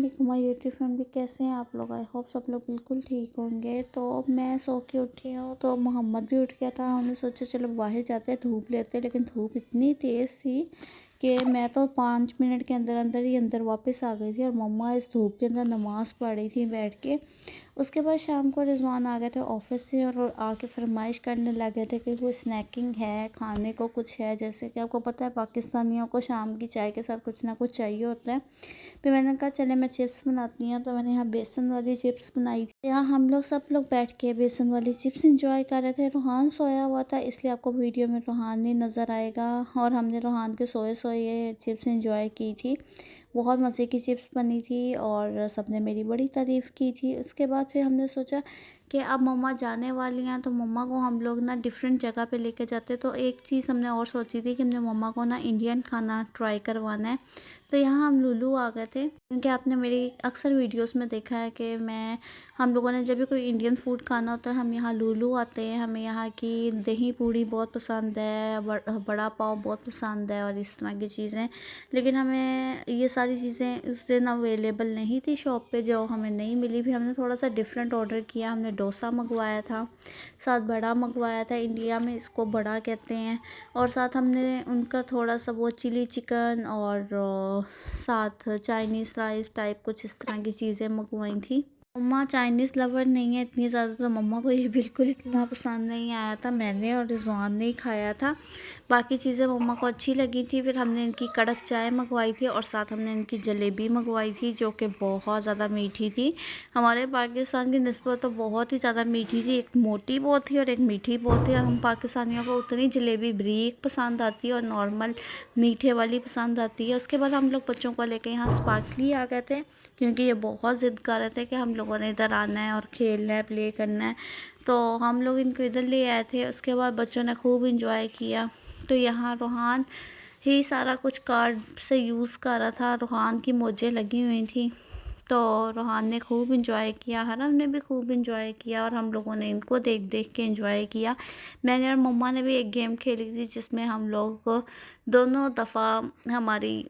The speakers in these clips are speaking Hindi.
वालेकुम माय यूट्यूब फैमिली, कैसे हैं आप लोग। आई होप सब लोग बिल्कुल ठीक होंगे। तो मैं सो के उठी हूँ तो मोहम्मद भी उठ गया था। हमने सोचा चलो बाहर जाते हैं, धूप लेते हैं, लेकिन धूप इतनी तेज़ थी कि मैं तो 5 मिनट के अंदर अंदर ही अंदर वापस आ गई थी। और मम्मा इस धूप के अंदर नमाज़ पढ़ रही थी बैठ के। उसके बाद शाम को रिजवान आ गए थे ऑफिस से और आके फरमाइश करने लगे थे कि कोई स्नैकिंग है, खाने को कुछ है। जैसे कि आपको पता है पाकिस्तानियों को शाम की चाय के साथ कुछ ना कुछ चाहिए होता है। फिर मैंने कहा चले मैं चिप्स बनाती हूँ, तो मैंने यहाँ बेसन वाली चिप्स बनाई थी। यहाँ हम लोग सब लोग बैठ के बेसन वाली चिप्स इंजॉय कर रहे थे। रूहान सोया हुआ था, इसलिए आपको वीडियो में रूहान नहीं नज़र आएगा। और हमने रूहान के सोए सोए ये चिप्स इंजॉय की थी। बहुत मज़े की चिप्स बनी थी और सबने मेरी बड़ी तारीफ़ की थी। उसके बाद फिर हमने सोचा कि अब मम्मा जाने वाली हैं तो मम्मा को हम लोग ना डिफरेंट जगह पे लेके जाते। तो एक चीज़ हमने और सोची थी कि हमने मम्मा को ना इंडियन खाना ट्राई करवाना है। तो यहाँ हम लुलु आ गए थे, क्योंकि आपने मेरी अक्सर वीडियोस में देखा है कि हम लोगों ने जब भी कोई इंडियन फूड खाना होता है हम यहाँ लुलु आते हैं। हमें यहाँ की दही पूड़ी बहुत पसंद है, बड़ा पाव बहुत पसंद है और इस तरह की चीज़ें। लेकिन हमें ये सारी चीज़ें उस दिन अवेलेबल नहीं थी शॉप पे, जो हमें नहीं मिली। फिर हमने थोड़ा सा डिफरेंट ऑर्डर किया। हमने डोसा मंगवाया था, साथ बड़ा मंगवाया था, इंडिया में इसको बड़ा कहते हैं। और साथ हमने उनका थोड़ा सा वो चिली चिकन और साथ चाइनीज़ राइस टाइप कुछ इस तरह की चीज़ें मंगवाई थी। मम्मा चाइनीज़ लवर नहीं है इतनी ज़्यादा, तो मम्मा को ये बिल्कुल इतना पसंद नहीं आया था। मैंने और रिजवान ने ही खाया था, बाकी चीज़ें मम्मा को अच्छी लगी थी। फिर हमने इनकी कड़क चाय मंगवाई थी और साथ हमने इनकी जलेबी मंगवाई थी, जो कि बहुत ज़्यादा मीठी थी। हमारे पाकिस्तान की निस्बत तो बहुत ही ज़्यादा मीठी थी, एक मोटी बहुत थी और एक मीठी बहुत थी। और हम पाकिस्तानियों को उतनी जलेबी ब्रीक पसंद आती है और नॉर्मल मीठे वाली पसंद आती है। उसके बाद हम लोग बच्चों को लेके यहाँ स्पार्कली आ गए थे, क्योंकि ये बहुत ज़िद कर रहे थे कि हम लोगों ने इधर आना है और खेलना है, प्ले करना है। तो हम लोग इनको इधर ले आए थे। उसके बाद बच्चों ने खूब इंजॉय किया। तो यहाँ रूहान ही सारा कुछ कार्ड से यूज़ कर रहा था, रूहान की मौजें लगी हुई थी। तो रूहान ने खूब इंजॉय किया, हरम ने भी खूब इंजॉय किया और हम लोगों ने इनको देख देख के इंजॉय किया। मैंने और मम्मा ने भी एक गेम खेली थी, जिसमें हम लोग दोनों दफ़ा हमारी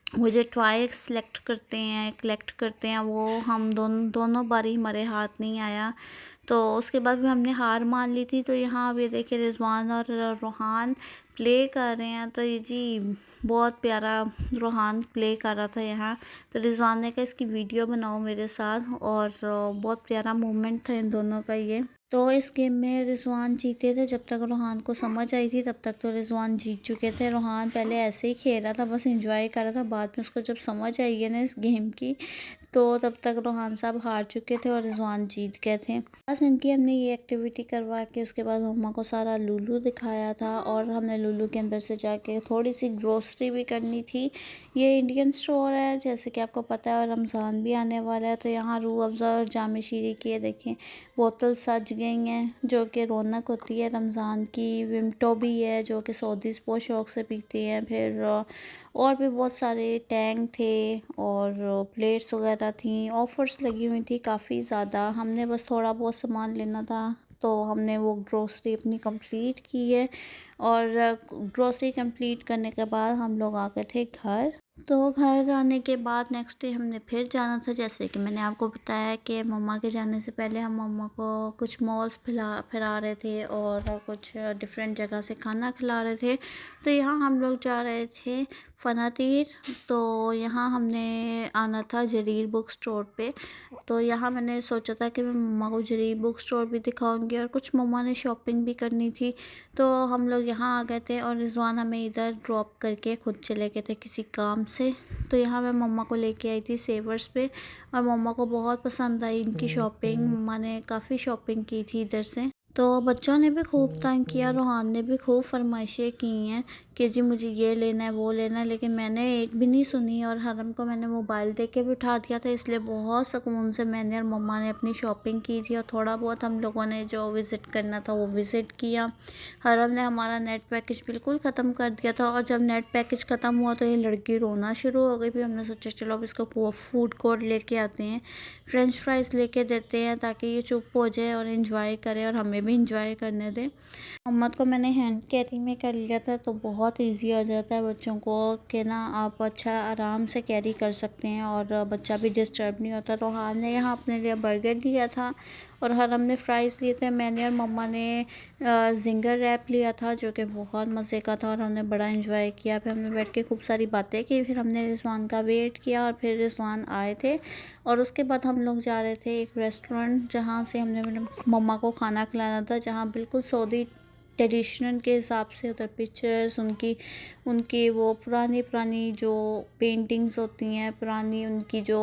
वो जो ट्राई कलेक्ट करते हैं वो हम दोनों बारी हमारे हाथ नहीं आया। तो उसके बाद भी हमने हार मान ली थी। तो यहाँ अब ये देखिए रिजवान और रूहान प्ले कर रहे हैं। तो ये जी बहुत प्यारा रूहान प्ले कर रहा था यहाँ। तो रिजवान ने कहा इसकी वीडियो बनाओ मेरे साथ, और बहुत प्यारा मोमेंट था इन दोनों का ये। तो इस गेम में रिजवान जीते थे। जब तक रूहान को समझ आई थी तब तक तो रिजवान जीत चुके थे। रूहान पहले ऐसे ही खेल रहा था, बस एंजॉय कर रहा था। बाद में उसको जब समझ आई है ना इस गेम की, तो तब तक रूहान साहब हार चुके थे और रिजवान जीत गए थे। बस इनकी हमने ये एक्टिविटी करवा के उसके बाद मम्मा को सारा लुलु दिखाया था। और हमने लुलु के अंदर से जाके थोड़ी सी ग्रोसरी भी करनी थी। ये इंडियन स्टोर है, जैसे कि आपको पता है, और रमज़ान भी आने वाला है। तो यहाँ रूह अफ़ज़ा और जाम शीरी की देखें बोतल सज गई हैं, जो कि रौनक होती है रमज़ान की। विमटो भी है, जो कि सऊदीज़ बहुत शौक़ से पीते हैं। फिर और भी बहुत सारे टैंक थे और प्लेट्स वगैरह थी, ऑफ़र्स लगी हुई थी काफ़ी ज़्यादा। हमने बस थोड़ा बहुत सामान लेना था, तो हमने वो ग्रोसरी अपनी कंप्लीट की है। और ग्रोसरी कंप्लीट करने के बाद हम लोग आ गए थे घर। तो घर आने के बाद नेक्स्ट डे हमने फिर जाना था। जैसे कि मैंने आपको बताया कि मम्मा के जाने से पहले हम मम्मा को कुछ मॉल्स फिरा रहे थे और कुछ डिफरेंट जगह से खाना खिला रहे थे। तो यहाँ हम लोग जा रहे थे फनातीर। तो यहाँ हमने आना था जरीर बुक स्टोर पे। तो यहाँ मैंने सोचा था कि मैं मम्मा को जरीर बुक स्टोर भी दिखाऊंगी और कुछ मम्मा ने शॉपिंग भी करनी थी। तो हम लोग यहाँ आ गए थे और रिजवान हमें इधर ड्रॉप करके खुद चले गए थे किसी काम से। तो यहाँ मैं मम्मा को लेके आई थी सेवर्स पे, और मम्मा को बहुत पसंद आई इनकी शॉपिंग। मम्मा ने काफ़ी शॉपिंग की थी इधर से। तो बच्चों ने भी खूब तंग किया, रूहान ने भी खूब फरमाइशें की हैं कि जी मुझे ये लेना है वो लेना है, लेकिन मैंने एक भी नहीं सुनी। और हरम को मैंने मोबाइल दे के भी उठा दिया था, इसलिए बहुत सुकून से मैंने और मम्मा ने अपनी शॉपिंग की थी। और थोड़ा बहुत हम लोगों ने जो विज़िट करना था वो विज़िट किया। हरम ने हमारा नेट पैकेज बिल्कुल ख़त्म कर दिया था, और जब नेट पैकेज ख़त्म हुआ तो ये लड़की रोना शुरू हो गई। फिर हमने सोचा चलो अब इसको फूड कोर्ट लेके आते हैं, फ्रेंच फ्राइज़ लेके देते हैं, ताकि ये चुप हो जाए और इन्जॉय करे और हमें बड़े भी इंजॉय करने दें। मोहम्मद को मैंने हैंड कैरी में कर लिया था, तो बहुत इजी हो जाता है बच्चों को कि ना आप अच्छा आराम से कैरी कर सकते हैं और बच्चा भी डिस्टर्ब नहीं होता। तो हाँ ने यहाँ अपने लिए बर्गर लिया था और हर हमने फ्राइज़ लिए थे। मैंने और मम्मा ने जिंगर रैप लिया था जो कि बहुत मज़े का था और हमने बड़ा इंजॉय किया। फिर हमने बैठ के खूब सारी बातें की, फिर हमने रिजवान का वेट किया और फिर रिजवान आए थे और उसके बाद हम लोग जा रहे थे एक रेस्टोरेंट जहाँ से हमने मेरे मम्मा को खाना खिलाना था, जहाँ बिल्कुल सऊदी ट्रेडिशनल के हिसाब से उधर पिक्चर्स उनकी उनकी वो पुरानी पुरानी जो पेंटिंग्स होती हैं, पुरानी उनकी जो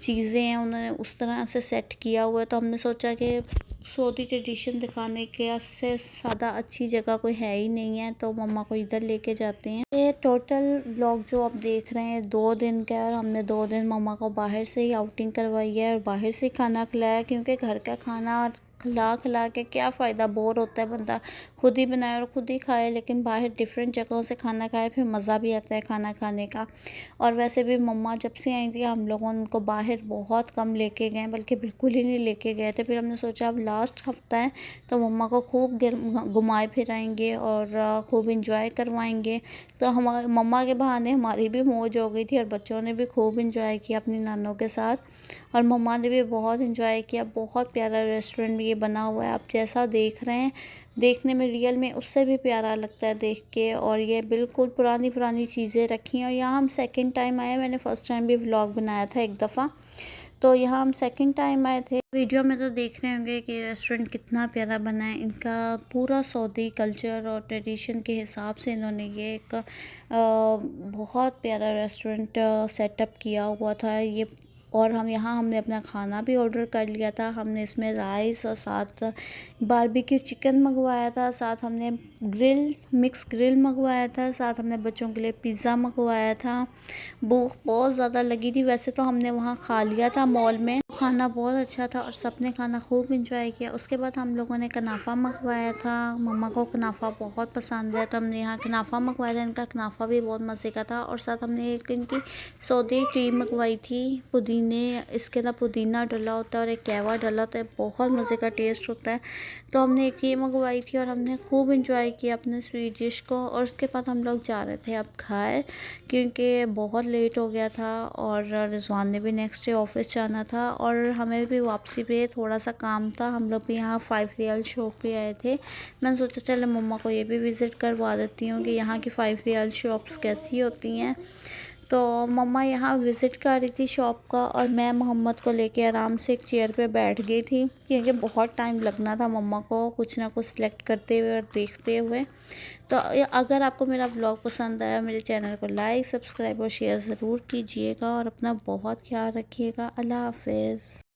चीज़ें हैं, उन्होंने उस तरह से सेट किया हुआ है। तो हमने सोचा कि सऊदी ट्रेडिशन दिखाने के से ज़्यादा अच्छी जगह कोई है ही नहीं है, तो मम्मा को इधर लेके जाते हैं। ये टोटल व्लॉग जो आप देख रहे हैं 2 दिन का है और हमने 2 दिन मम्मा को बाहर से ही आउटिंग करवाई है और बाहर से ही खाना खिलाया, क्योंकि घर का खाना और खिला खिला के क्या फ़ायदा, बोर होता है बंदा। खुद ही बनाए और खुद ही खाए, लेकिन बाहर डिफरेंट जगहों से खाना खाए फिर मज़ा भी आता है खाना खाने का। और वैसे भी मम्मा जब से आई थी हम लोगों ने उनको बाहर बहुत कम लेके गए, बल्कि बिल्कुल ही नहीं लेके गए थे। फिर हमने सोचा अब लास्ट हफ्ता है तो मम्मा को खूब घुमाए फिराएंगे और खूब इंजॉय करवाएंगे। तो हम मम्मा के बहाने हमारी भी मौज हो गई थी और बच्चों ने भी खूब इंजॉय किया अपनी नानों के साथ और मम्मा ने भी बहुत इंजॉय किया। बहुत प्यारा रेस्टोरेंट ये बना हुआ है, आप जैसा देख रहे हैं देखने में रियल में उससे भी प्यारा लगता है देख के। और ये बिल्कुल पुरानी पुरानी चीज़ें रखी हैं और यहाँ हम सेकंड टाइम आए। मैंने फ़र्स्ट टाइम भी व्लॉग बनाया था एक दफ़ा, तो यहाँ हम सेकंड टाइम आए थे। वीडियो में तो देख रहे होंगे कि रेस्टोरेंट कितना प्यारा बना है। इनका पूरा सऊदी कल्चर और ट्रेडिशन के हिसाब से इन्होंने ये एक बहुत प्यारा रेस्टोरेंट सेटअप किया हुआ था ये। और हमने अपना खाना भी ऑर्डर कर लिया था। हमने इसमें राइस और साथ बारबेक्यू चिकन मंगवाया था, साथ हमने मिक्स ग्रिल मंगवाया था, साथ हमने बच्चों के लिए पिज़्ज़ा मंगवाया था। भूख बहुत ज़्यादा लगी थी, वैसे तो हमने वहाँ खा लिया था मॉल में। खाना बहुत अच्छा था और सबने खाना खूब इंजॉय किया। उसके बाद हम लोगों ने कनाफा मंगवाया था, मम्मा को कनाफा बहुत पसंद है तो हमने यहाँ कनाफा मंगवाया था। इनका कनाफा भी बहुत मज़े का था। और साथ हमने एक इनकी सऊदी टी मंगवाई थी पुदीने, इसके अंदर पुदीना डला होता है और एक कहवा डला होता है, बहुत मज़े का टेस्ट होता है। तो हमने एक ये मंगवाई थी और हमने खूब इंजॉय किया अपने स्वीट डिश को। और उसके बाद हम लोग जा रहे थे अब घर, क्योंकि बहुत लेट हो गया था और रिजवान ने भी नेक्स्ट डे ऑफिस जाना था और हमें भी वापसी पे थोड़ा सा काम था। हम लोग भी यहाँ 5 रियाल शॉप पे आए थे। मैंने सोचा चलो मम्मा को ये भी विज़िट करवा देती हूँ कि यहाँ की 5 रियाल शॉप्स कैसी होती हैं। तो मम्मा यहाँ विज़िट कर रही थी शॉप का और मैं मोहम्मद को लेके आराम से एक चेयर पे बैठ गई थी, क्योंकि बहुत टाइम लगना था मम्मा को कुछ ना कुछ सिलेक्ट करते हुए और देखते हुए। तो अगर आपको मेरा ब्लॉग पसंद आया, मेरे चैनल को लाइक सब्सक्राइब और शेयर ज़रूर कीजिएगा और अपना बहुत ख्याल रखिएगा। अल्लाह हाफ़िज़।